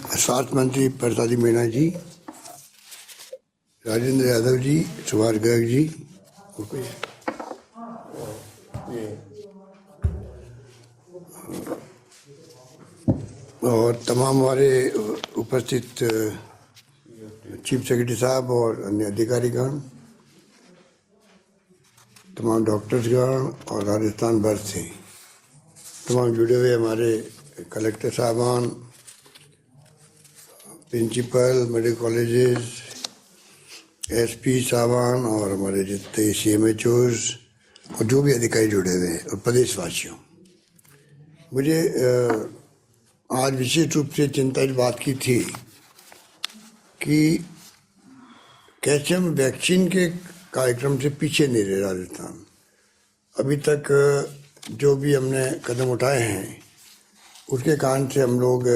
स्वास्थ्य मंत्री प्रसादी मीणा जी, राजेंद्र यादव जी, सुभाष गर्ग जी और तमाम हमारे उपस्थित चीफ सेक्रेटरी साहब और अन्य अधिकारीगण, तमाम डॉक्टर्सगण और राजस्थान भर से तमाम जुड़े हुए हमारे कलेक्टर साहबान, प्रिंसिपल, मेडिकल कॉलेजेस, एसपी साहबान और हमारे जितने CMHOs और जो भी अधिकारी जुड़े हुए हैं और प्रदेशवासियों, मुझे आज विशेष रूप से चिंता इस बात की थी कि कैसे हम वैक्सीन के कार्यक्रम से पीछे नहीं रहे। राजस्थान अभी तक जो भी हमने कदम उठाए हैं उसके कारण से हम लोग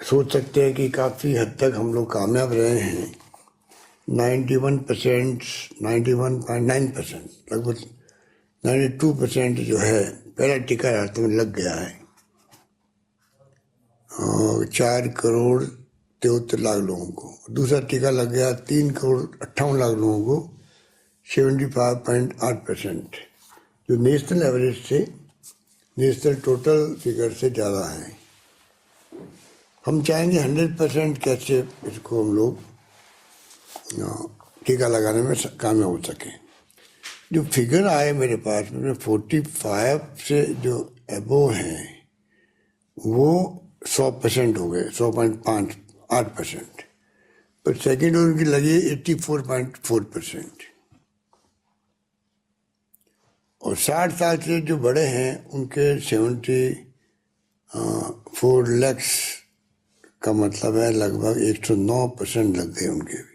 सोच सकते हैं कि काफ़ी हद तक हम लोग कामयाब रहे हैं। 91%, 91.9%, लगभग 92% जो है पहला टीका रास्ते में लग गया है। 4,73,00,000 लोगों को दूसरा टीका लग गया, 3,58,00,000 लोगों को, 75.8%, जो नेशनल एवरेज से, नेशनल टोटल फिगर से ज़्यादा है। हम चाहेंगे 100% कैसे इसको हम लोग टीका लगाने में कामयाब हो सके। जो फिगर आए मेरे पास में 45 से जो एबो हैं वो 100% हो गए, 100.58%, पर सेकेंड डोज की लगी 84.4%। और 60 साल से जो बड़े हैं उनके 74 लाख का मतलब है लगभग 109% लग गए उनके भी।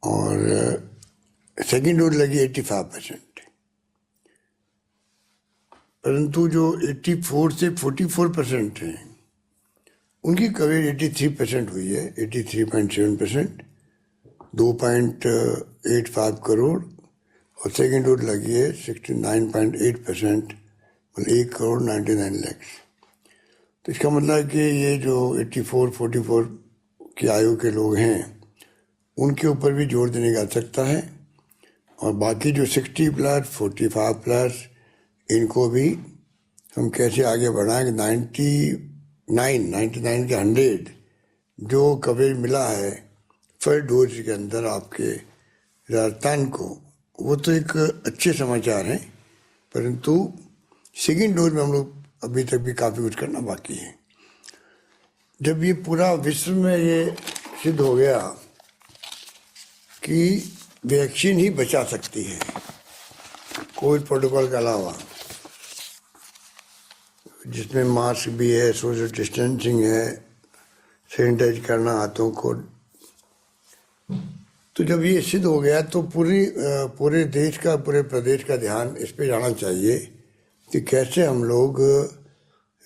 और सेकेंड डोज लगी 85%, परंतु जो 84 से 44% हैं उनकी कवरेज 83% हुई है, 83.7%, 2.85 करोड़, और सेकेंड डोज लगी है 69.8%, मतलब 1,99,00,000। तो इसका मतलब है कि ये जो 44 की आयु के लोग हैं उनके ऊपर भी जोर देने की आवश्यकता है, और बाकी जो 60 प्लस, 45 प्लस, इनको भी हम कैसे आगे बढ़ाएं कि 99 के 100 जो कवरेज मिला है फर्स्ट डोज के अंदर आपके राजस्थान को, वो तो एक अच्छे समाचार हैं, परंतु सेकेंड डोज में हम लोग अभी तक भी काफ़ी कुछ करना बाकी है। जब ये पूरा विश्व में ये सिद्ध हो गया कि वैक्सीन ही बचा सकती है कोविड प्रोटोकॉल के अलावा, जिसमें मास्क भी है, सोशल डिस्टेंसिंग है, सैनिटाइज करना हाथों को, तो जब ये सिद्ध हो गया तो पूरे देश का, पूरे प्रदेश का ध्यान इस पे जाना चाहिए कि कैसे हम लोग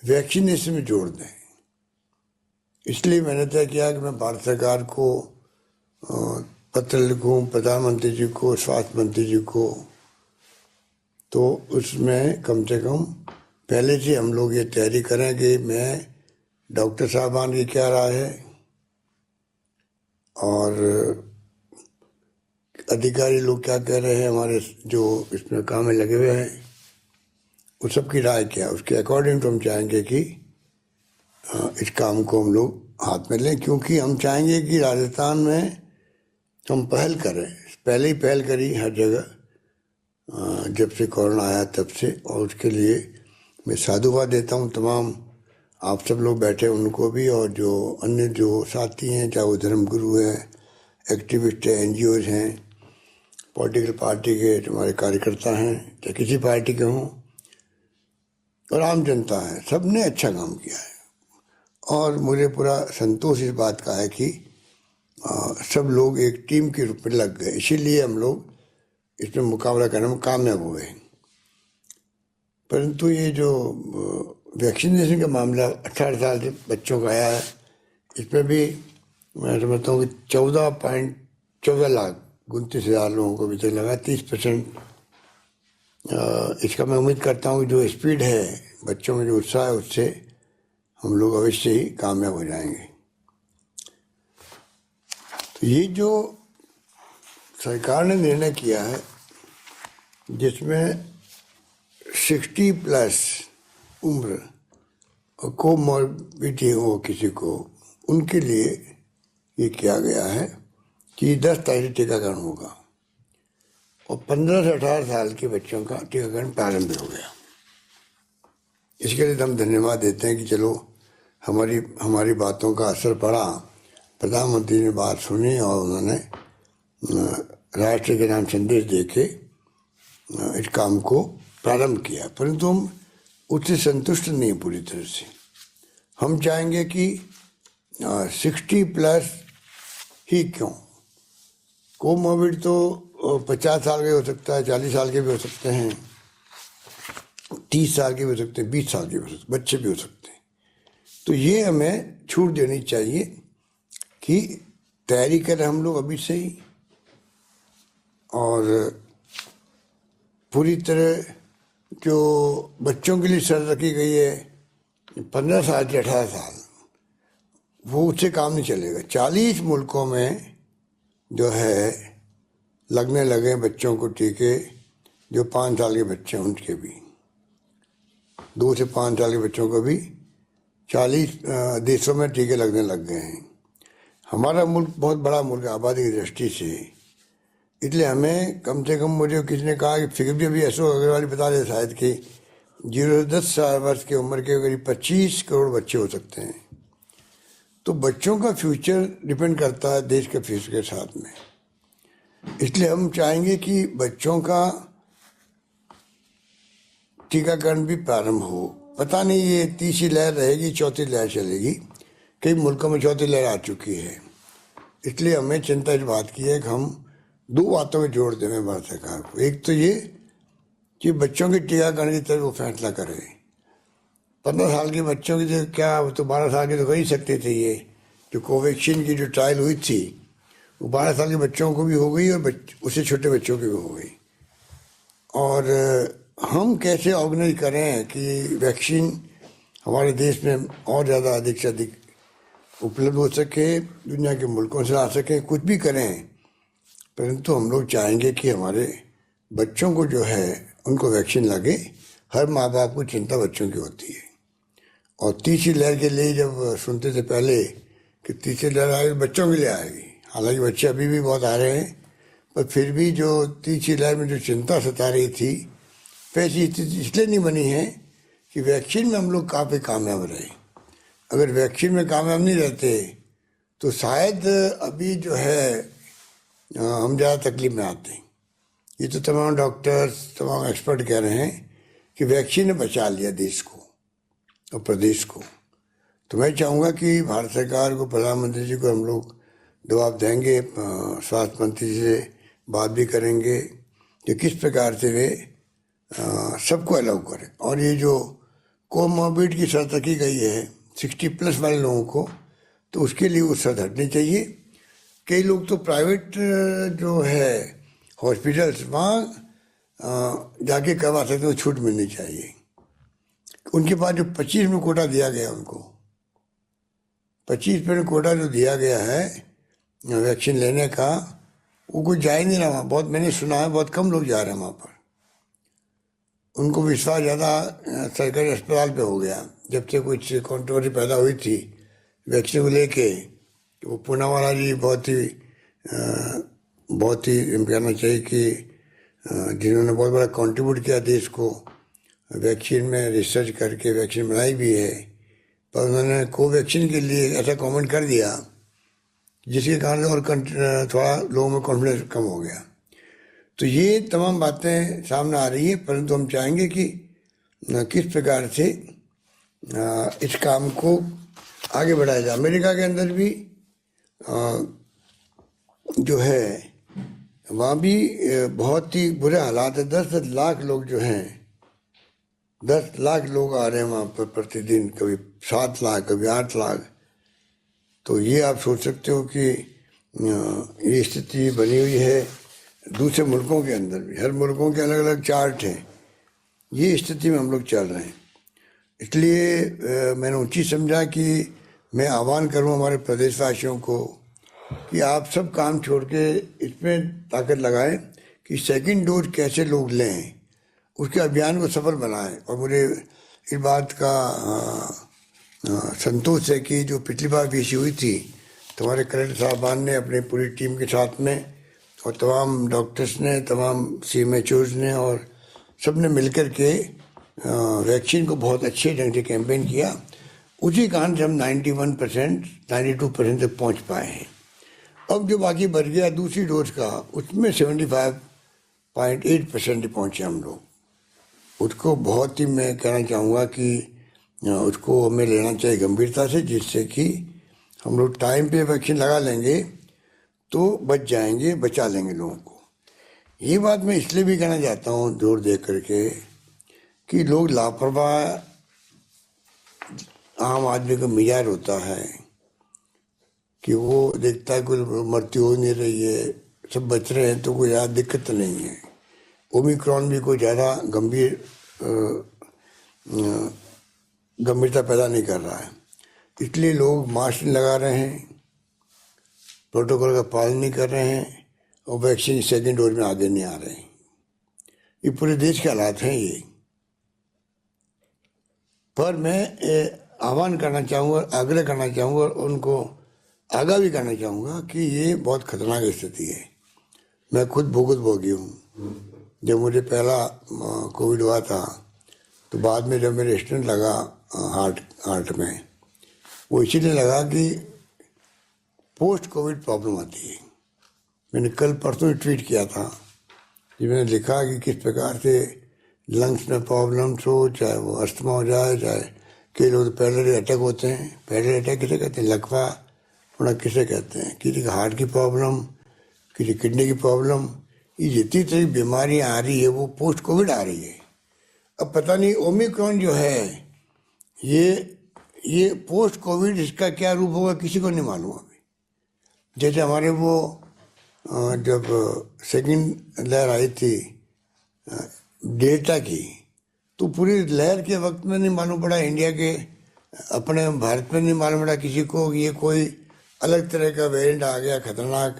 वैक्सीनेशन में जोड़ दें। इसलिए मैंने तय किया कि मैं भारत सरकार को पत्र लिखूं, प्रधानमंत्री जी को, स्वास्थ्य मंत्री जी को, तो उसमें कम से कम पहले से हम लोग ये तैयारी करें कि मैं डॉक्टर साहबान की क्या राय है और अधिकारी लोग क्या कह रहे हैं, हमारे जो इसमें काम में लगे हुए हैं उस सब की राय क्या, उसके अकॉर्डिंग तो हम चाहेंगे कि इस काम को हम लोग हाथ में लें, क्योंकि हम चाहेंगे कि राजस्थान में हम पहल करें। पहले ही पहल करी हर जगह जब से कोरोना आया तब से, और उसके लिए मैं साधुवाद देता हूँ तमाम आप सब लोग बैठे उनको भी, और जो अन्य जो साथी हैं, चाहे वो धर्मगुरु हैं, एक्टिविस्ट हैं, NGOs हैं, पॉलिटिकल पार्टी के हमारे कार्यकर्ता हैं, चाहे किसी पार्टी के हों, और आम जनता है, सब ने अच्छा काम किया है। और मुझे पूरा संतोष इस बात का है कि सब लोग एक टीम के रूप में लग गए, इसीलिए हम लोग इसमें मुकाबला करने में कामयाब हुए। परंतु ये जो वैक्सीनेशन का मामला 18 साल से बच्चों का आया है, इसमें भी मैं समझता हूँ कि 14,29,29,000 लोगों को अभी तक लगा, 30%। इसका मैं उम्मीद करता हूँ कि जो स्पीड है बच्चों में जो उत्साह है उससे हम लोग अवश्य ही कामयाब हो जाएंगे। तो ये जो सरकार ने निर्णय किया है जिसमें 60+ उम्र और कोमॉर्बिडिटी हो किसी को, उनके लिए ये किया गया है कि 10 तारीख टीकाकरण होगा और 15 से 18 साल के बच्चों का टीकाकरण प्रारंभ हो गया। इसके लिए हम धन्यवाद देते हैं कि चलो हमारी बातों का असर पड़ा। प्रधानमंत्री ने बात सुनी और उन्होंने राष्ट्र के नाम संदेश दे के इस काम को प्रारंभ किया, परंतु हम उससे संतुष्ट नहीं हैं पूरी तरह से। हम चाहेंगे कि 60+ ही क्यों, कोमॉर्बिड तो 50 साल के हो सकता है, 40 साल के भी हो सकते हैं, 30 साल के भी हो सकते हैं, 20 साल के भी हो सकते हैं, बच्चे भी हो सकते हैं। तो ये हमें छूट देनी चाहिए कि तैयारी करें हम लोग अभी से ही, और पूरी तरह जो बच्चों के लिए शर्त रखी गई है 15 साल से 18 साल, वो उससे काम नहीं चलेगा। 40 मुल्कों में जो है लगने लगे बच्चों को टीके, जो 5 साल के बच्चे हैं उनके भी, 2 से 5 साल के बच्चों को भी 40 देशों में टीके लगने लग गए हैं। हमारा मुल्क बहुत बड़ा मुल्क है आबादी की दृष्टि से, इसलिए हमें कम से कम, मुझे किसी ने कहा कि फिगर भी अभी अशोक अग्रवाल बता रहे शायद कि 0 से 10 वर्ष की उम्र के करीब 25 करोड़ बच्चे हो सकते हैं। तो बच्चों का फ्यूचर डिपेंड करता है देश के फ्यूचर के साथ में, इसलिए हम चाहेंगे कि बच्चों का टीकाकरण भी प्रारंभ हो। पता नहीं ये तीसरी लहर रहेगी, चौथी लहर चलेगी, कई मुल्कों में चौथी लहर आ चुकी है। इसलिए हमें चिंता इस बात की है कि हम 2 बातों में जोड़ दें भारत सरकार को। एक तो ये कि बच्चों के टीकाकरण की तरफ वो फैसला करे। 15 साल के बच्चों की जो क्या, वो तो 12 साल के तो कर ही सकते थे। ये जो कोवैक्सीन की जो ट्रायल हुई थी वो 12 साल के बच्चों को भी हो गई और उससे छोटे बच्चों की भी हो गई। और हम कैसे ऑर्गेनाइज करें कि वैक्सीन हमारे देश में और ज़्यादा अधिक से अधिक उपलब्ध हो सके, दुनिया के मुल्कों से आ सके, कुछ भी करें, परंतु हम लोग चाहेंगे कि हमारे बच्चों को जो है उनको वैक्सीन लगे। हर माँ बाप को चिंता बच्चों की होती है। और तीसरी लहर के लिए जब सुनते थे पहले कि तीसरी लहर आएगी बच्चों के लिए आएगी, हालांकि बच्चे अभी भी बहुत आ रहे हैं, पर फिर भी जो तीसरी लहर में जो चिंता सता रही थी, वैसी स्थिति इसलिए नहीं बनी है कि वैक्सीन में हम लोग काफ़ी कामयाब रहे। अगर वैक्सीन में कामयाब नहीं रहते तो शायद अभी जो है हम ज़्यादा तकलीफ में आते हैं। ये तो तमाम डॉक्टर्स, तमाम एक्सपर्ट कह रहे हैं कि वैक्सीन ने बचा लिया देश को और प्रदेश को। तो मैं चाहूँगा कि भारत सरकार को, प्रधानमंत्री जी को हम लोग दबाव देंगे, स्वास्थ्य मंत्री जी से बात भी करेंगे कि किस प्रकार से वे सबको अलाउ करें। और ये जो कोमॉर्बिड की शर्त रखी गई है 60+ वाले लोगों को, तो उसके लिए वो शर्त हटनी चाहिए। कई लोग तो प्राइवेट जो है हॉस्पिटल्स, वहाँ जाके करवा सकते हैं, छूट मिलनी चाहिए। उनके पास जो 25 में कोटा दिया गया, उनको 25 में कोटा जो दिया गया है वैक्सीन लेने का, वो कुछ जा ही नहीं रहा वहाँ। बहुत मैंने सुना है बहुत कम लोग जा रहे हैं वहाँ पर। उनको विश्वास ज़्यादा सरकारी अस्पताल पे हो गया जब से कुछ कंट्रोवर्सी पैदा हुई थी वैक्सीन को लेके। वो पूनावाला जी बहुत ही कहना चाहिए कि जिन्होंने बहुत बड़ा कंट्रीब्यूट किया देश को वैक्सीन में, रिसर्च करके वैक्सीन बनाई भी है, पर उन्होंने कोवैक्सीन के लिए ऐसा कमेंट कर दिया जिसके कारण और थोड़ा लोगों में कॉन्फिडेंस कम हो गया। तो ये तमाम बातें सामने आ रही है, परंतु हम चाहेंगे कि किस प्रकार से इस काम को आगे बढ़ाया जाए। अमेरिका के अंदर भी जो है वहाँ भी बहुत ही बुरे हालात है। 10 लाख लोग जो हैं, 10 लाख लोग आ रहे हैं वहाँ पर प्रतिदिन, कभी 7 लाख, कभी 8 लाख। तो ये आप सोच सकते हो कि ये स्थिति बनी हुई है दूसरे मुल्कों के अंदर भी। हर मुल्कों के अलग अलग चार्ट हैं। ये स्थिति में हम लोग चल रहे हैं। इसलिए मैंने उचित समझा कि मैं आह्वान करूं हमारे प्रदेशवासियों को कि आप सब काम छोड़ के इसमें ताकत लगाएं कि सेकंड डोज कैसे लोग लें, उसके अभियान को सफल बनाएं। और मुझे इस बात का संतोष है कि जो पिछली बार भी इश्यू हुई थी तो हमारे कलेक्टर साहबान ने अपनी पूरी टीम के साथ में और तमाम डॉक्टर्स ने, तमाम CMHOs ने और सब ने मिलकर के वैक्सीन को बहुत अच्छे ढंग से कैंपेन किया। उसी कारण से हम 91%, 92% तक पहुंच पाए हैं। अब जो बाकी बढ़ गया दूसरी डोज का, उसमें 75.8% पहुंचे हम लोग। उसको बहुत ही मैं कहना चाहूँगा कि उसको हमें लेना चाहिए गंभीरता से, जिससे कि हम लोग टाइम पे वैक्सीन लगा लेंगे तो बच जाएंगे, बचा लेंगे लोगों को। ये बात मैं इसलिए भी कहना चाहता हूँ जोर दे करके कि लोग लापरवाह, आम आदमी का मिजाज होता है कि वो देखता है कोई मृत्यु हो नहीं रही है, सब बच रहे हैं तो कोई ज़्यादा दिक्कत नहीं है। ओमिक्रॉन भी कोई ज़्यादा गंभीरता पैदा नहीं कर रहा है, इसलिए लोग मास्क नहीं लगा रहे हैं, प्रोटोकॉल का पालन नहीं कर रहे हैं और वैक्सीन सेकेंड डोज में आगे नहीं आ रहे हैं। ये पूरे देश के हालात हैं ये। पर मैं आह्वान करना चाहूँगा, आग्रह करना चाहूँगा और उनको आगाह भी करना चाहूँगा कि ये बहुत खतरनाक स्थिति है। मैं खुद भोगी हूँ। जब मुझे पहला कोविड हुआ था तो बाद में जब मेरे स्टेंट लगा हार्ट में, वो इसीलिए लगा कि पोस्ट कोविड प्रॉब्लम आती है। मैंने कल परसों ही ट्वीट किया था कि मैंने लिखा कि किस प्रकार से लंग्स में प्रॉब्लम्स हो, चाहे वो अस्थमा हो जाए, चाहे कई लोग पैरेलरी अटैक होते हैं। पैरेलरी अटैक किसे कहते हैं? लकवा होना किसे कहते हैं? किसी का हार्ट की प्रॉब्लम, किसी किडनी की प्रॉब्लम, ये जितनी तरह बीमारियाँ आ रही है वो पोस्ट कोविड आ रही है। अब पता नहीं ओमिक्रॉन जो है ये पोस्ट कोविड इसका क्या रूप होगा किसी को नहीं मालूम अभी। जैसे हमारे वो जब सेकंड लहर आई थी डेल्टा की, तो पूरी लहर के वक्त में नहीं मालूम पड़ा इंडिया के, अपने भारत में नहीं मालूम पड़ा किसी को कि ये कोई अलग तरह का वेरिएंट आ गया खतरनाक।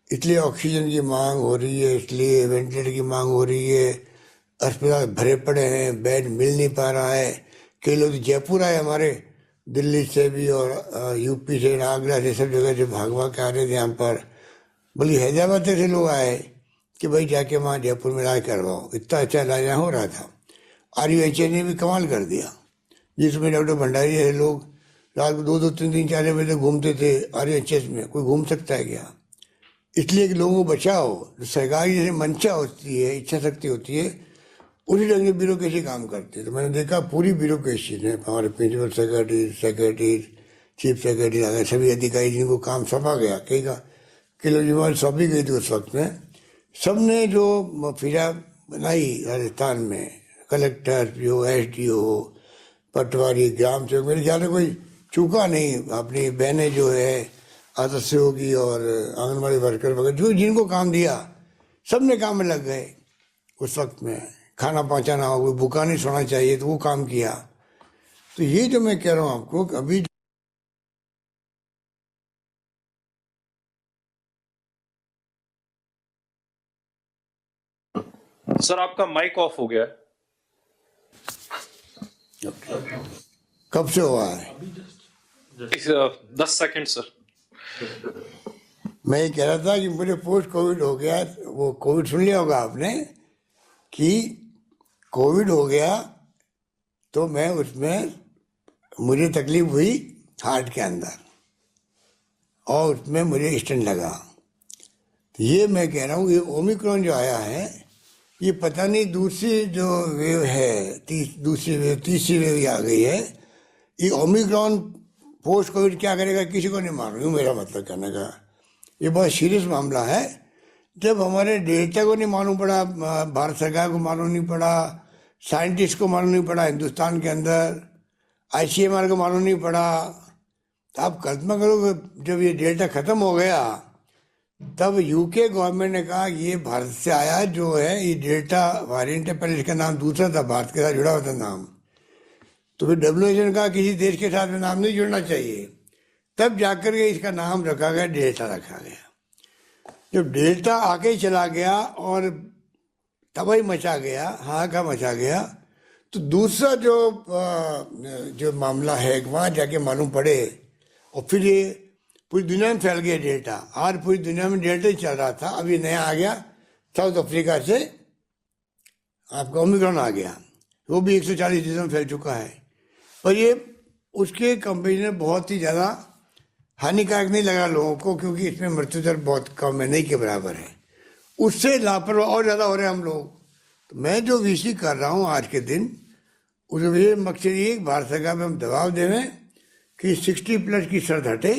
इसलिए ऑक्सीजन की मांग हो रही है, इसलिए वेंटिलेटर की मांग हो रही है, अस्पताल भरे पड़े हैं, बेड मिल नहीं पा रहा है। कई लोग जयपुर आए हमारे, दिल्ली से भी और यूपी से, आगरा से, सब जगह से भाग के आ रहे थे यहाँ पर। बल्कि हैदराबाद से लोग आए कि भाई जाके वहाँ जयपुर में इलाज करवाओ। इतना अच्छा इलाज यहाँ हो रहा था। RUHA ने भी कमाल कर दिया, जिसमें डॉक्टर भंडारी जैसे लोग रात को 2-2, 3-3, 4 बजे तक घूमते थे RUHS में। कोई घूम सकता है क्या? इसलिए कि लोगों को बचाओ। जो सरकार की जैसे मंशा होती है, इच्छा शक्ति होती है, उसी ढंग की ब्यूरोक्रेसी काम करती है। तो मैंने देखा पूरी ब्यूरोक्रेसी ने, हमारे प्रिंसिपल सेक्रेटरी, चीफ सेक्रेटरी आ गए, सभी अधिकारी जिनको काम सौंपा गया, कई लोग जिम्मेवारी सौंपी गई थी उस वक्त में, सब ने जो फिजा बनाई राजस्थान में, कलेक्टर हो, SDO हो, पटवारी, ग्राम सेवक, मेरे ख्याल में कोई चूका नहीं। अपनी बहनें जो है आदर्श सहयोगी और आंगनबाड़ी वर्कर वगैरह जो जिनको काम दिया, सब ने काम में लग गए। उस वक्त में खाना पहुंचाना हो, कोई भूखा नहीं सोना चाहिए तो वो काम किया। तो ये जो मैं कह रहा हूँ आपको, अभी सर आपका माइक ऑफ हो गया है। कब से हुआ है? 10 सेकंड सर। मैं ये कह रहा था कि मुझे पोस्ट कोविड हो गया। वो कोविड सुन लिया होगा आपने कि कोविड हो गया तो मैं उसमें मुझे तकलीफ हुई हार्ट के अंदर और उसमें मुझे स्टेंट लगा। तो ये मैं कह रहा हूँ, ये ओमिक्रॉन जो आया है, ये पता नहीं दूसरी जो वेव है, तीसरी वेव आ गई है। ये ओमिक्रॉन पोस्ट कोविड क्या करेगा किसी को नहीं मालूम, मेरा मतलब कहने का। ये बहुत सीरियस मामला है। जब हमारे डेल्टा को नहीं मालूम पड़ा, भारत सरकार को मालूम नहीं पड़ा, साइंटिस्ट को मालूम नहीं पड़ा हिंदुस्तान के अंदर, ICMR को मालूम नहीं पड़ा, तो आप कल्पना करो जब ये डेल्टा ख़त्म हो गया तब UK गवर्नमेंट ने कहा ये भारत से आया जो है, ये डेल्टा वेरिएंट है। पहले इसका नाम दूसरा था, भारत के साथ जुड़ा हुआ था नाम। तो फिर WHO ने कहा किसी देश के साथ में नाम नहीं जुड़ना चाहिए, तब जाकर के इसका नाम रखा गया, डेल्टा रखा गया। जब डेल्टा आके ही चला गया और तबाही मचा गया, हाहाकार मचा गया, तो दूसरा जो मामला है वहाँ जाके मालूम पड़े, और फिर ये पूरी दुनिया में फैल गया डेल्टा। आज पूरी दुनिया में डेल्टा ही चल रहा था, अभी नया आ गया साउथ अफ्रीका से, आपका ओमिक्रॉन आ गया, वो भी 140 देशों में फैल चुका है। पर ये उसके कंपेरिजन में बहुत ही ज़्यादा हानिकारक नहीं लगा लोगों को, क्योंकि इसमें मृत्यु दर बहुत कम है, नहीं के बराबर है। उससे लापरवाह और ज़्यादा हो रहे हैं हम लोग। तो मैं जो वीसी कर रहा हूँ आज के दिन, उसमें ये मकसद ये भारत सरकार में हम दबाव देवें कि 60+ की शर्त हटे,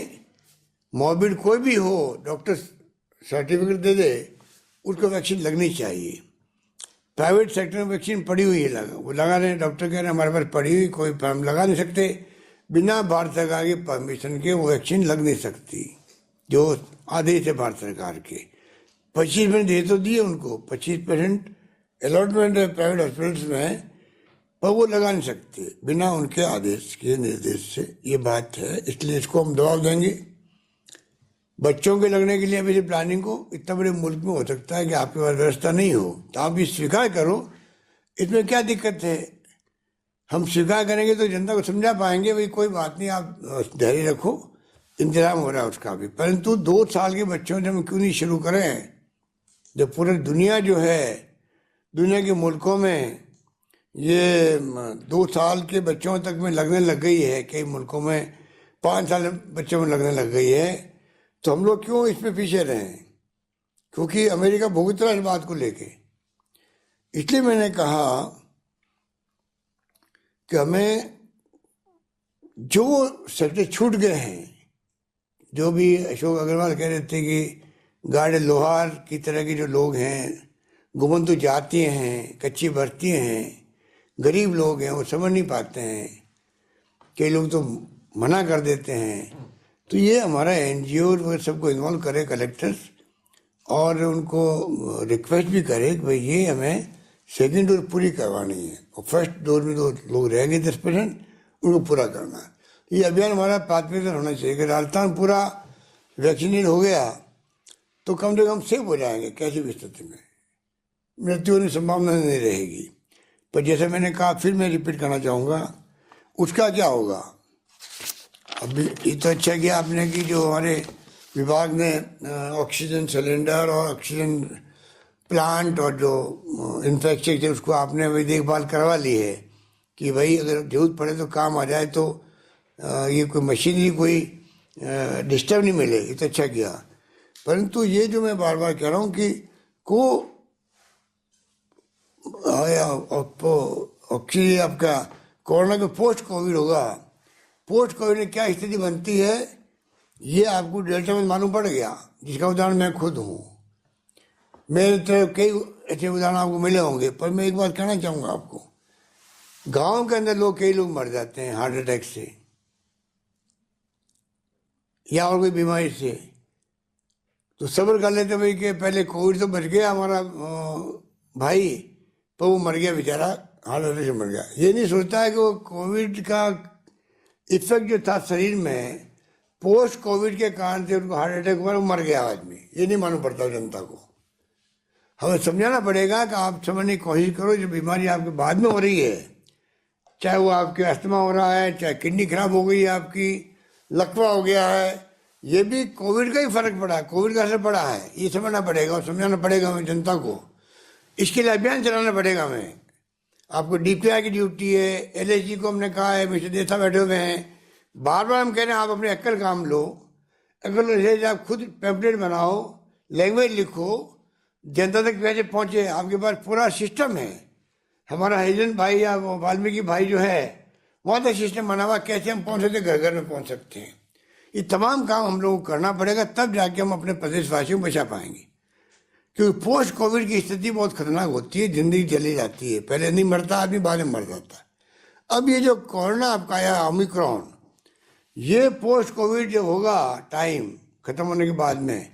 मॉर्बिड कोई भी हो डॉक्टर सर्टिफिकेट दे दे, उसको वैक्सीन लगनी चाहिए। प्राइवेट सेक्टर में वैक्सीन पड़ी हुई है, वो लगा रहे हैं, डॉक्टर कह रहे हैं हमारे पास पड़ी हुई, कोई हम लगा नहीं सकते, बिना भारत सरकार के परमिशन के वो वैक्सीन लग नहीं सकती, जो आदेश है भारत सरकार के। 25% दे तो दिए उनको, 25% अलॉटमेंट है प्राइवेट हॉस्पिटल्स में, पर वो लगा नहीं सकते बिना उनके आदेश के, निर्देश से। ये बात है, इसलिए इसको हम दबाव देंगे। बच्चों के लगने के लिए अभी प्लानिंग को, इतना बड़े मुल्क में हो सकता है कि आपके पास व्यवस्था नहीं हो, तो आप भी स्वीकार करो, इसमें क्या दिक्कत है। हम स्वीकार करेंगे तो जनता को समझा पाएंगे, भाई कोई बात नहीं, आप धैर्य रखो, इंतजाम हो रहा है उसका भी। परंतु 2 साल के बच्चों से हम क्यों नहीं शुरू करें, जब पूरी दुनिया जो है, दुनिया के मुल्कों में ये 2 साल के बच्चों तक में लगने लग गई है, कई मुल्कों में 5 साल बच्चों में लगने लग गई है, तो हम लोग क्यों इसमें पीछे रहें, क्योंकि अमेरिका भुगत रहा है इस बात को लेके। इसलिए मैंने कहा कि हमें जो सेक्टर छूट गए हैं, जो भी अशोक अग्रवाल कह रहे थे कि गाड़े लोहार की तरह के जो लोग हैं, गुमंतु जाती हैं, कच्ची बरती हैं, गरीब लोग हैं, वो समझ नहीं पाते हैं, कई लोग तो मना कर देते हैं। तो ये हमारा NGO वगैरह सबको इन्वॉल्व करे, कलेक्टर्स, और उनको रिक्वेस्ट भी करे कि भाई ये हमें सेकेंड डोज पूरी करवानी है, और फर्स्ट डोज में जो लोग रह गए 10%, उनको पूरा करना है। ये अभियान हमारा प्राथमिकता होना चाहिए कि राजस्थान पूरा वैक्सीनेट हो गया तो कम से कम सेफ हो जाएंगे, किसी भी स्थिति में मृत्यु होने की संभावना नहीं रहेगी। पर जैसे मैंने कहा, फिर मैं रिपीट करना चाहूँगा, उसका क्या होगा। अभी ये तो अच्छा किया आपने कि जो हमारे विभाग ने ऑक्सीजन सिलेंडर और ऑक्सीजन प्लांट और जो इंफ्रास्ट्रक्चर उसको आपने भी देखभाल करवा ली है कि भाई अगर जरूरत पड़े तो काम आ जाए, तो ये कोई मशीनरी कोई डिस्टर्ब नहीं मिले, ये तो अच्छा किया। परंतु ये जो मैं बार बार कह रहा हूँ कि ऑक्सीजन आपका कोरोना के पोस्ट कोविड होगा, पोस्ट कोविड में क्या स्थिति बनती है, ये आपको डेल्टा में मालूम पड़ गया, जिसका उदाहरण मैं खुद हूँ। मेरे तो कई ऐसे उदाहरण आपको मिले होंगे, पर मैं एक बात कहना चाहूँगा आपको, गांव के अंदर कई लोग मर जाते हैं हार्ट अटैक से या और कोई बीमारी से, तो सब्र कर लेते भाई कि पहले कोविड तो बच गया हमारा भाई, पर वो मर गया बेचारा, हार्ट अटैक से मर गया। ये नहीं सोचता है कि वो कोविड का इफेक्ट जो था शरीर में, पोस्ट कोविड के कारण से उनको हार्ट अटैक हुआ, वो मर गया आदमी। ये नहीं मालूम पड़ता जनता को। हमें समझाना पड़ेगा कि आप समझने की कोशिश करो, जो बीमारी आपके बाद में हो रही है, चाहे वो आपके अस्थमा हो रहा है, चाहे किडनी खराब हो गई है आपकी, लकवा हो गया है, ये भी कोविड का ही फर्क पड़ा है, कोविड का असर पड़ा है। ये समझना पड़ेगा और समझाना पड़ेगा हमें जनता को। इसके लिए अभियान चलाना पड़ेगा हमें। आपको DPI की ड्यूटी है, LHG को हमने कहा है, मिस्टर देसा बैठे हुए हैं, बार बार हम कह रहे हैं आप अपने अक्कल काम लो, अगर आप खुद पैम्पलेट बनाओ, लैंग्वेज लिखो, जनता तक कैसे पहुँचे। आपके पास पूरा सिस्टम है। हमारा हरिजन भाई या वाल्मीकि भाई जो है, वहाँ तक सिस्टम बना हुआ, कैसे हम पहुँच सकते, घर घर में पहुँच सकते हैं। ये तमाम काम हम लोगों को करना पड़ेगा, तब जाके हम अपने प्रदेशवासियों को बचा पाएंगे। क्योंकि पोस्ट कोविड की स्थिति बहुत खतरनाक होती है, जिंदगी चली जाती है, पहले नहीं मरता आदमी, बाद में मर जाता। अब ये जो कोरोना आपका आया ओमिक्रॉन, ये पोस्ट कोविड जो होगा टाइम खत्म होने के बाद में,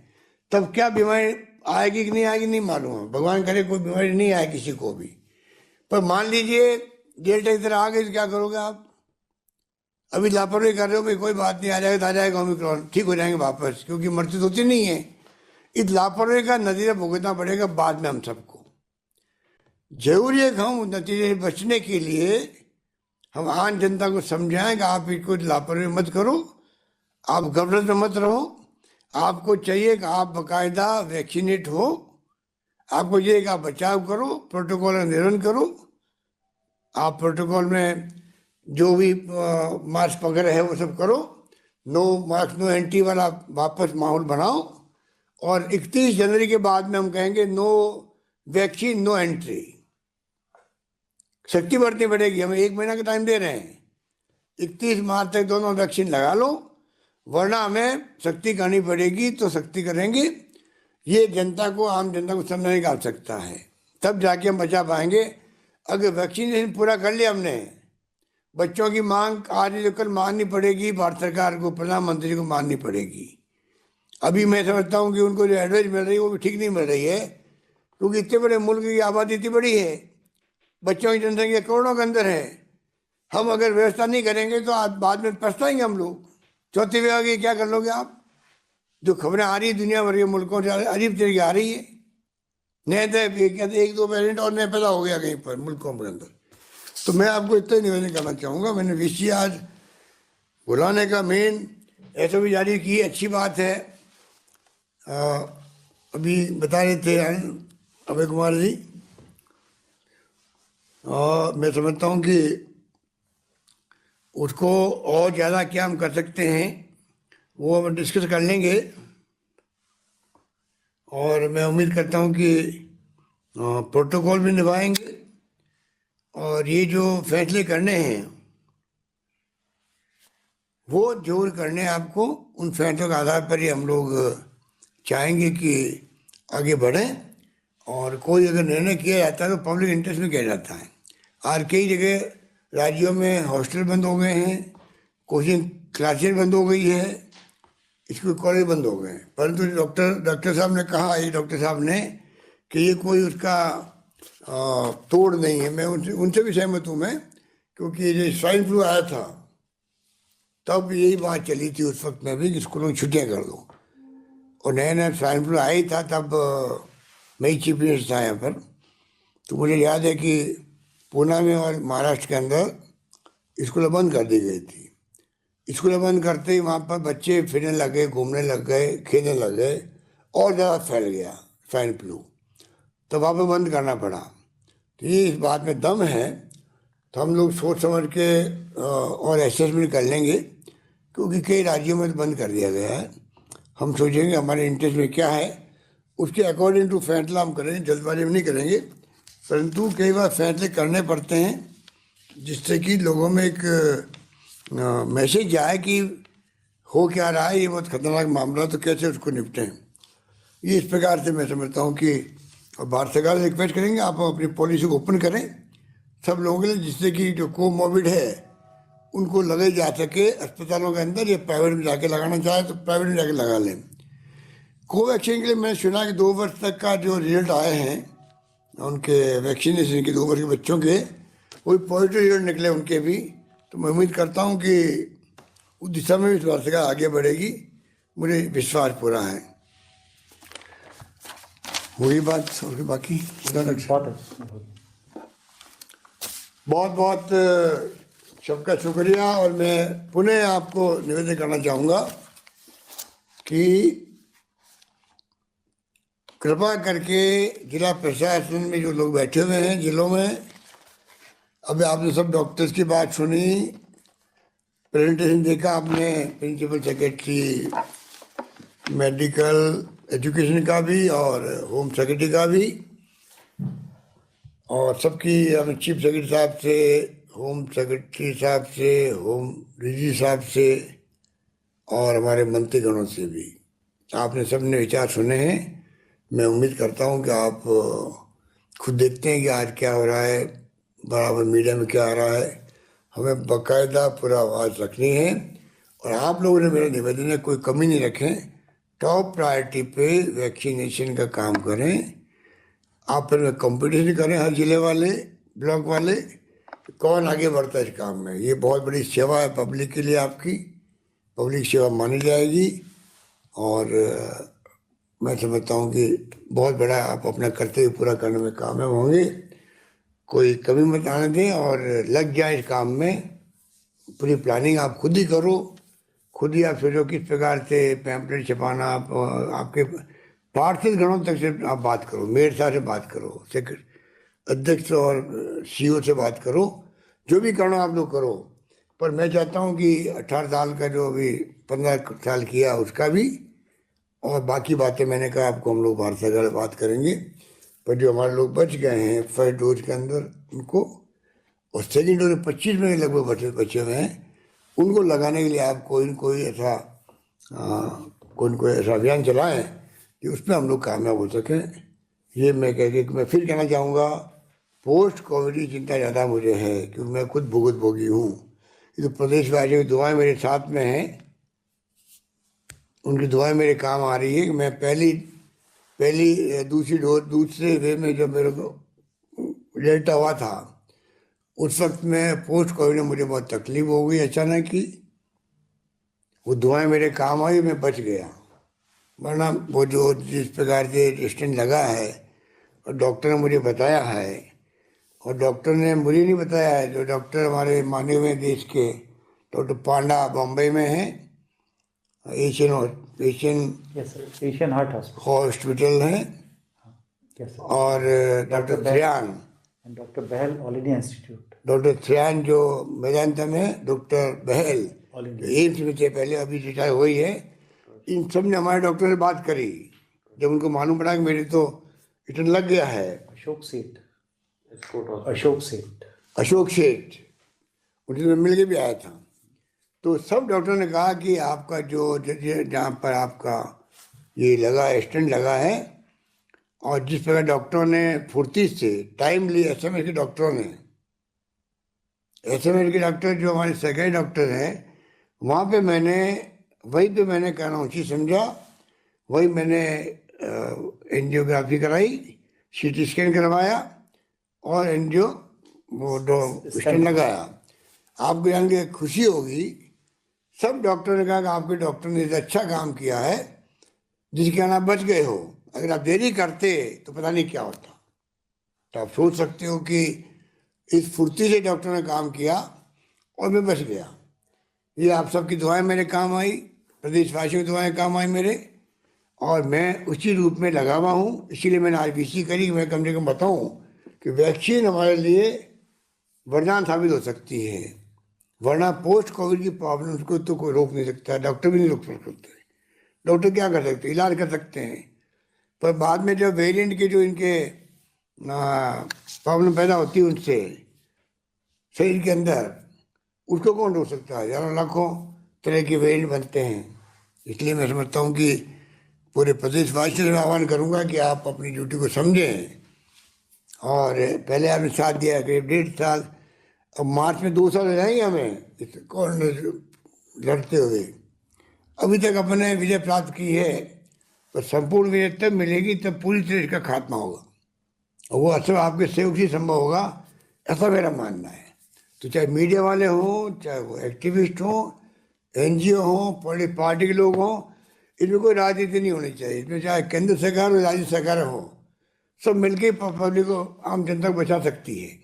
तब क्या बीमारी आएगी कि नहीं आएगी नहीं मालूम है। भगवान करे कोई बीमारी नहीं आए किसी को भी, पर मान लीजिए डेल्टा की तरह आ गई तो क्या करोगे आप। अभी लापरवाही कर रहे हो भाई, कोई बात नहीं, आ जाएगा ओमिक्रॉन, ठीक हो जाएंगे वापस, क्योंकि मृत्यु तो होती नहीं है। इस लापरवाही का नतीजा भुगतना पड़ेगा बाद में हम सबको। जरूरी है कि हम उस नतीजे से बचने के लिए हम आम जनता को समझाएं कि आप इसको लापरवाही मत करो, आप गफलत में मत रहो। आपको चाहिए कि आप बाकायदा वैक्सीनेट हो, आपको ये कि आप बचाव करो, प्रोटोकॉल का निर्वहन करो। आप प्रोटोकॉल में जो भी मास्क वगैरह है वो सब करो, नो मास्क नो एंट्री वाला वापस माहौल बनाओ। और 31 जनवरी के बाद में हम कहेंगे नो वैक्सीन नो एंट्री। सख्ती बरतनी पड़ेगी, हमें 1 महीना का टाइम दे रहे हैं, 31 मार्च तक दोनों वैक्सीन लगा लो, वरना हमें सख्ती करनी पड़ेगी। तो सख्ती करेंगे, ये जनता को, आम जनता को समझने की आवश्यकता है, तब जाके हम बचा पाएंगे। अगर वैक्सीनेशन पूरा कर लिया हमने, बच्चों की मांग आज जो कल माननी पड़ेगी, भारत सरकार को, प्रधानमंत्री को माननी पड़ेगी। अभी मैं समझता हूँ कि उनको जो एडवाइस मिल रही है वो भी ठीक नहीं मिल रही है, क्योंकि इतने बड़े मुल्क की आबादी इतनी बड़ी है, बच्चों की जनसंख्या करोड़ों के अंदर है। हम अगर व्यवस्था नहीं करेंगे तो आज बाद में पछताएंगे हम लोग। चौथी विभाग की क्या कर लोगे आप? जो खबरें आ रही है दुनिया भर के मुल्कों से अजीब तरीके आ रही है, नए कहते 1-2 पेरेंट और नए पैदा हो गया कहीं पर मुल्कों के अंदर। तो मैं आपको इतना ही निवेदन करना चाहूँगा, मैंने विषय आज बुलाने का मेन ऐसा भी जारी की, अच्छी बात है। अभी बता रहे थे अभय कुमार जी, और मैं समझता हूँ कि उसको और ज़्यादा क्या हम कर सकते हैं वो हम डिस्कस कर लेंगे। और मैं उम्मीद करता हूँ कि प्रोटोकॉल भी निभाएंगे, और ये जो फैसले करने हैं वो जरूर करने हैं आपको। उन फैसलों के आधार पर ही हम लोग चाहेंगे कि आगे बढ़ें। और कोई अगर निर्णय किया जाता है तो पब्लिक इंटरेस्ट में किया जाता है। आज कई जगह राज्यों में हॉस्टल बंद हो गए हैं, कोचिंग क्लासेज बंद हो गई है, स्कूल कॉलेज बंद हो गए हैं, परंतु डॉक्टर साहब ने कहा, ये डॉक्टर साहब ने, कि ये कोई उसका तोड़ नहीं है। मैं उनसे भी सहमत हूँ मैं, क्योंकि ये स्वाइन फ्लू आया था तब यही बात चली थी उस वक्त में भी कि स्कूलों की छुट्टियाँ कर दो। और नया नया स्वाइन फ्लू आया ही था तब, मैं ही चीफ मिनिस्टर था यहाँ पर। तो मुझे याद है कि पूना में और महाराष्ट्र के अंदर स्कूलें बंद कर दी गई थी। स्कूलें बंद करते ही वहाँ पर बच्चे फिरने लग गए, घूमने लग गए, खेलने लग गए, और ज़्यादा फैल गया स्वाइन फ्लू, तो वहाँ पर बंद करना पड़ा। तो ये इस बात में दम है, तो हम लोग सोच समझ के और असेसमेंट कर लेंगे, क्योंकि कई राज्यों में तो बंद कर दिया गया है। हम सोचेंगे हमारे इंटरेस्ट में क्या है, उसके अकॉर्डिंग टू फैसला हम करेंगे, जल्दबाजी में नहीं करेंगे। परंतु कई बार फैसले करने पड़ते हैं जिससे कि लोगों में एक मैसेज जाए कि हो क्या रहा है, ये बहुत खतरनाक मामला, तो कैसे उसको निपटें। ये इस प्रकार से मैं समझता हूँ कि भारत सरकार से रिक्वेस्ट करेंगे आप अपनी पॉलिसी को ओपन करें सब लोगों के लिए, जिससे कि जो कोमॉर्बिड है उनको लगाई जा सके अस्पतालों के अंदर, या प्राइवेट में जाके लगाना चाहे तो प्राइवेट में जाके लगा लें। कोवैक्सीन के लिए मैंने सुना कि 2 वर्ष तक का जो रिजल्ट आए हैं उनके वैक्सीनेशन के, 2 वर्ष के बच्चों के, वही पॉजिटिव रिजल्ट निकले उनके भी। तो मैं उम्मीद करता हूँ कि उस दिशा में भी भारत सरकार आगे बढ़ेगी, मुझे विश्वास पूरा है। वही बात और बाकी बहुत बहुत सबका शुक्रिया। और मैं पुनः आपको निवेदन करना चाहूँगा कि कृपा करके जिला प्रशासन में जो लोग बैठे हुए हैं जिलों में, अभी आपने सब डॉक्टर्स की बात सुनी, प्रेजेंटेशन देखा आपने, प्रिंसिपल सेक्रेटरी मेडिकल एजुकेशन का भी और होम सेक्रेटरी का भी, और सबकी हमें चीफ सेक्रेटरी साहब से, होम सेक्रेटरी साहब से, होम डीजी साहब से, और हमारे मंत्रीगणों से भी आपने सबने विचार सुने हैं। मैं उम्मीद करता हूं कि आप खुद देखते हैं कि आज क्या हो रहा है, बराबर मीडिया में क्या आ रहा है। हमें बाकायदा पूरा आवाज़ रखनी है, और आप लोगों ने मेरा निवेदन है कोई कमी नहीं रखें, टॉप प्रायोरिटी पे वैक्सीनेशन का काम करें। आप फिर कंपटीशन करें हर जिले वाले, ब्लॉक वाले, कौन आगे बढ़ता है इस काम में। ये बहुत बड़ी सेवा है पब्लिक के लिए, आपकी पब्लिक सेवा मानी जाएगी। और मैं समझता हूँ कि बहुत बड़ा आप अपना कर्तव्य पूरा करने में कामयाब होंगे। कोई कमी मत आने दें और लग जाए इस काम में। पूरी प्लानिंग आप खुद ही करो, खुद ही आप सोचो किस प्रकार से पैम्पलेट छपाना। आप आपके पार्षद गणों तक से आप बात करो, मेयर साहब से बात करो, अध्यक्ष और सीईओ से बात करो, जो भी करना आप लोग करो। पर मैं चाहता हूँ कि 18 साल का जो अभी 15 साल किया उसका भी, और बाकी बातें मैंने कहा आपको हम लोग भारत सरकार से बात करेंगे। पर जो हमारे लोग बच गए हैं फर्स्ट डोज के अंदर उनको, और सेकेंड डोज 25 में लगभग बचे हुए हैं, उनको लगाने के लिए आप कोई न कोई ऐसा अभियान चलाएं कि उसमें हम लोग कामयाब हो सकें। ये मैं कह के मैं फिर कहना चाहूँगा, पोस्ट कोविड की चिंता ज़्यादा मुझे है क्योंकि मैं खुद भुगत भोगी हूँ। ये तो प्रदेशवासियों की दुआएं मेरे साथ में हैं, उनकी दुआएं मेरे काम आ रही है कि मैं दूसरे वे में जब मेरे को डेल्टा हुआ था उस वक्त में पोस्ट कोविड में मुझे बहुत तकलीफ हो गई अचानक ही। वो दुआएं मेरे काम आई, मैं बच गया। वरना वो जो जिस प्रकार से स्टेंट लगा है और डॉक्टर ने मुझे बताया है, और डॉक्टर ने मुझे नहीं बताया है, जो डॉक्टर हमारे माने हुए देश के डॉक्टर पांडा बॉम्बे में हैं, एशियन हार्ट हॉस्पिटल है, और डॉक्टर थ्रियान, डॉक्टर बहल ऑल इंडिया इंस्टीट्यूट, डॉक्टर थ्रियान जो मेदांता में, डॉक्टर बहल एम्स में थे पहले, अभी रिटायर हुई है। इन सब ने हमारे डॉक्टर से बात करी जब उनको मालूम पड़ा कि मेरे तो रिटर्न लग गया है। अशोक सेठ उनसे मैं मिल के भी आया था। तो सब डॉक्टर ने कहा कि आपका जो जहाँ पर आपका ये लगा स्टेंट लगा है, और जिस प्रकार डॉक्टरों ने फुर्ती से टाइमली एसएमएस के डॉक्टरों ने, एसएमएस के डॉक्टर जो हमारे सरकारी डॉक्टर हैं, वहाँ पे वहीं पे मैंने कहना उचित समझा, वही मैंने एंजियोग्राफी कराई, सीटी स्कैन करवाया और स्टेंट लगाया। आपको जान के खुशी होगी, सब डॉक्टर ने कहा कि आपके डॉक्टर ने अच्छा काम किया है जिसके कारण आप बच गए हो। अगर आप देरी करते तो पता नहीं क्या होता। तो आप सोच सकते हो कि इस फुर्ती से डॉक्टर ने काम किया और मैं बच गया। ये आप सबकी दुआएं मेरे काम आई, प्रदेशवासियों की दुआएं काम आई मेरे, और मैं उसी रूप में लगा हुआ हूँ। इसीलिए मैंने आरबीसी करी कि मैं कम से कम बताऊँ कि वैक्सीन हमारे लिए वरदान साबित हो सकती है। वरना पोस्ट कोविड की प्रॉब्लम्स को तो कोई रोक नहीं सकता, डॉक्टर भी नहीं रोक सकते। डॉक्टर क्या कर सकते, इलाज कर सकते हैं, पर बाद में जब वेरिएंट के जो इनके प्रॉब्लम पैदा होती है उनसे शरीर के अंदर, उसको कौन रोक सकता है। हजारों लाखों तरह के वेरिएंट बनते हैं। इसलिए मैं समझता हूँ कि पूरे प्रदेशवासियों से आह्वान करूँगा कि आप अपनी ड्यूटी को समझें। और पहले आपने साथ दिया करीब 1.5 साल, अब मार्च में 2 साल हो जाएंगे हमें इस कोरोना लड़ते हुए। अभी तक अपने विजय प्राप्त की है, पर संपूर्ण विजय तब मिलेगी तब पूरी तरह इसका खात्मा होगा, और वो असर आपके सहयोग से संभव होगा, ऐसा मेरा मानना है। तो चाहे मीडिया वाले हों, चाहे वो एक्टिविस्ट हों, एनजीओ हों, पार्टी के लोग हों, इसमें कोई राजनीति नहीं होनी चाहिए। इसमें चाहे केंद्र सरकार हो, राज्य सरकार हो, सब मिलकर पब्लिक को, आम जनता को बचा सकती है।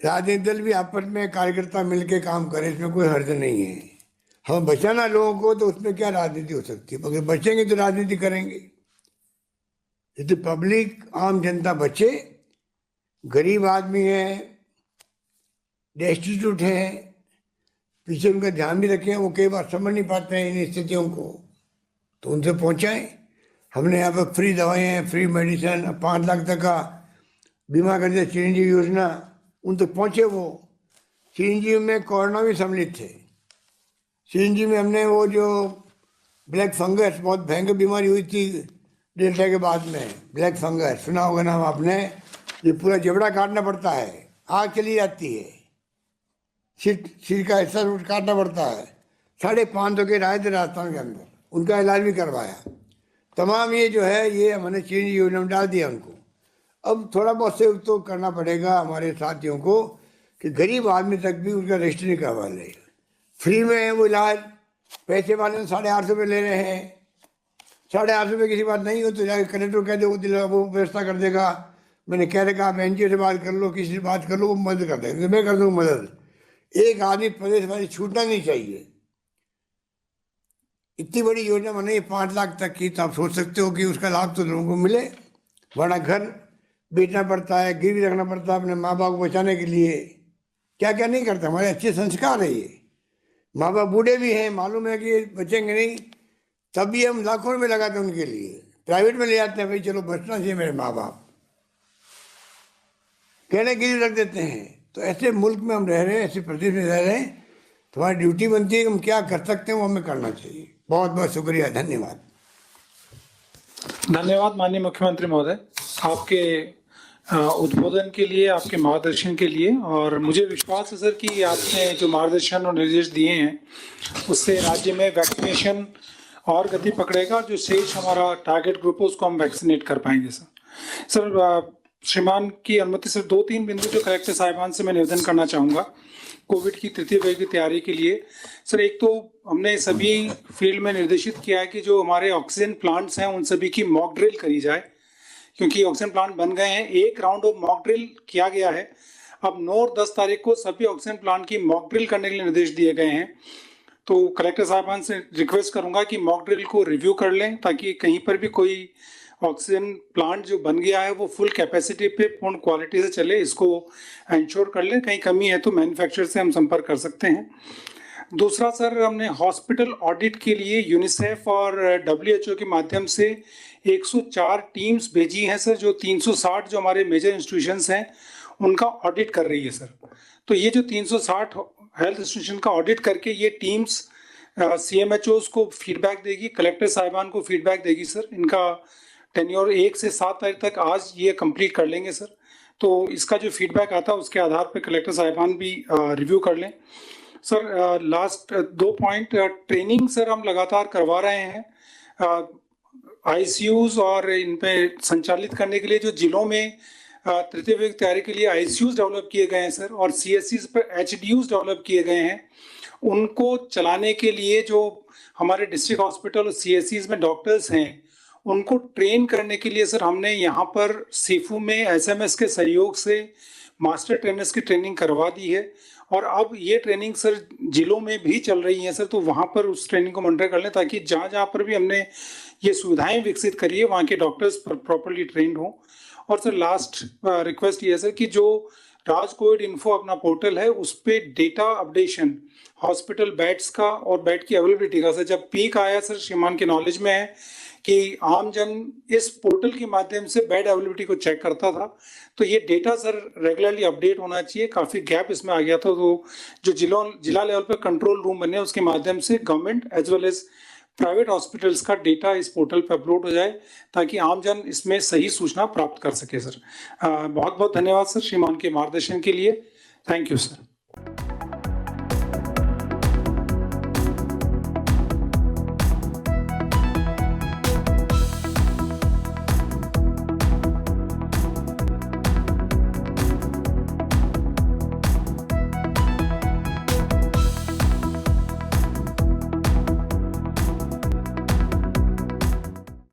राजनीतिक दल भी आपस में कार्यकर्ता मिलकर काम करें, इसमें कोई हर्ज नहीं है। हम बचाना लोगों को, तो उसमें क्या राजनीति हो सकती है। अगर बचेंगे तो राजनीति करेंगे। यदि पब्लिक, आम जनता बचे, गरीब आदमी है, डेस्टिट्यूट है, पीछे उनका ध्यान भी रखें, वो कई बार समझ नहीं पाते हैं इन स्थितियों को, तो उनसे पहुँचाएँ। हमने यहाँ पर फ्री दवाएँ, फ्री मेडिसिन, 5 लाख तक का बीमा कर दिया, चिरंजीवी योजना, उन तक पहुँचे वो। चिरंजीवी में कोरोना भी सम्मिलित थे। चिरंजीवी में हमने वो जो ब्लैक फंगस, बहुत भयंकर बीमारी हुई थी डेल्टा के बाद में, ब्लैक फंगस सुना होगा नाम आपने। ये पूरा जबड़ा काटना पड़ता है, आग चली जाती है, सिर का हिस्सा काटना पड़ता है। 550 के राय थे राजस्थान के अंदर, उनका इलाज भी करवाया। तमाम ये जो है ये हमने चिरंजीवी योजना में डाल दिया उनको। अब थोड़ा बहुत सहयोग तो करना पड़ेगा हमारे साथियों को कि गरीब आदमी तक भी उसका रजिस्टर नहीं करवा ले, फ्री में है वो इलाज। पैसे वाले 850 रुपये ले रहे हैं, 850 रुपये किसी बात नहीं हो तो जाके कलेक्टर कह दे, वो व्यवस्था कर देगा। मैंने कह रखा आप एनजीओ से बात कर लो, किसी से बात कर लो, वो मदद कर देंगे, मैं कर दूँगा मदद। एक आदमी प्रदेश वाली छूटना नहीं चाहिए। इतनी बड़ी योजना बनाई 5 लाख तक की, तो आप सोच सकते हो कि उसका लाभ तो लोगों को मिले, वरना घर बेचना पड़ता है, गिरवी रखना पड़ता है अपने माँ बाप को बचाने के लिए। क्या क्या नहीं करता, हमारे अच्छे संस्कार है ये। माँ बाप बूढ़े भी हैं, मालूम है कि बचेंगे नहीं, तब भी हम लाखों रुपये लगाते हैं उनके लिए, प्राइवेट में ले जाते हैं, भाई चलो बचना चाहिए मेरे माँ बाप, कहने गिरवी रख देते हैं। तो ऐसे मुल्क में हम रह रहे हैं, ऐसे प्रदेश में रह रहे हैं, तुम्हारी ड्यूटी बनती है कि हम क्या कर सकते हैं वो हमें करना चाहिए। बहुत बहुत शुक्रिया, धन्यवाद। धन्यवाद माननीय मुख्यमंत्री महोदय, आपके उद्बोधन के लिए, आपके मार्गदर्शन के लिए। और मुझे विश्वास है सर कि आपने जो मार्गदर्शन और निर्देश दिए हैं उससे राज्य में वैक्सीनेशन और गति पकड़ेगा। जो शेष हमारा टारगेट ग्रुप है उसको हम वैक्सीनेट कर पाएंगे सर। श्रीमान की अनुमति से 2-3 बिंदु जो कलेक्टर साहिबान से मैं निवेदन करना चाहूँगा कोविड की तृतीय वेव की तैयारी के लिए। सर एक तो हमने सभी फील्ड में निर्देशित किया है कि जो हमारे ऑक्सीजन प्लांट्स हैं उन सभी की मॉक ड्रिल करी जाए, क्योंकि ऑक्सीजन प्लांट बन गए हैं। एक राउंड ऑफ मॉक ड्रिल किया गया है, अब 9 और 10 तारीख को सभी ऑक्सीजन प्लांट की मॉक ड्रिल करने के लिए निर्देश दिए गए हैं। तो कलेक्टर साहिबान से रिक्वेस्ट करूंगा कि मॉक ड्रिल को रिव्यू कर लें, ताकि कहीं पर भी कोई ऑक्सीजन प्लांट जो बन गया है वो फुल कैपेसिटी पे पूर्ण क्वालिटी से चले, इसको इंश्योर कर लें। कहीं कमी है तो मैन्युफैक्चरर से हम संपर्क कर सकते हैं। दूसरा सर, हमने हॉस्पिटल ऑडिट के लिए यूनिसेफ और WHO के माध्यम से 104 टीम्स भेजी हैं सर, जो 360 जो हमारे मेजर इंस्टीट्यूशंस हैं उनका ऑडिट कर रही है सर। तो ये जो 360 हेल्थ इंस्टीट्यूशन का ऑडिट करके ये टीम्स CMHOs को फीडबैक देगी, कलेक्टर साहिबान को फीडबैक देगी सर। इनका टेन्योर 1 से 7 तारीख तक आज ये कंप्लीट कर लेंगे सर। तो इसका जो फीडबैक आता है उसके आधार पर कलेक्टर साहिबान भी रिव्यू कर लें sir. Last 2 point, training sir हम लगातार करवा रहे हैं ICUs और इन पे संचालित करने के लिए जो जिलों में तृतीय वेव तैयारी के लिए ICUs डेवलप किए गए हैं सर, और CSCs पर HDUs डेवलप किए गए हैं, उनको चलाने के लिए जो हमारे डिस्ट्रिक्ट हॉस्पिटल और CSCs में डॉक्टर्स हैं उनको ट्रेन करने के लिए सर हमने यहाँ पर सीफू में SMS के सहयोग से मास्टर ट्रेनर्स की ट्रेनिंग करवा दी है। और अब ये ट्रेनिंग सर जिलों में भी चल रही है सर, तो वहाँ पर उस ट्रेनिंग को मॉनिटर कर लें, ताकि जहाँ जहाँ पर भी हमने ये सुविधाएं विकसित करी है वहाँ के डॉक्टर्स प्रॉपरली ट्रेंड हों। और सर लास्ट रिक्वेस्ट ये है सर कि जो राज कोविड इन्फो अपना पोर्टल है उस पर डेटा अपडेशन हॉस्पिटल बेड्स का और बेड की अवेलेबिलिटी का सर, जब पीक आया सर श्रीमान के नॉलेज में है कि आम जन इस पोर्टल के माध्यम से बेड अवेलेबिलिटी को चेक करता था, तो ये डेटा सर रेगुलरली अपडेट होना चाहिए। काफ़ी गैप इसमें आ गया था, तो जो जिला लेवल पर कंट्रोल रूम बने उसके माध्यम से government as well as private hospitals का डेटा इस पोर्टल पर अपलोड हो जाए, ताकि आम जन इसमें सही सूचना प्राप्त कर सके सर। बहुत बहुत धन्यवाद सर श्रीमान के मार्गदर्शन के लिए। Thank you sir.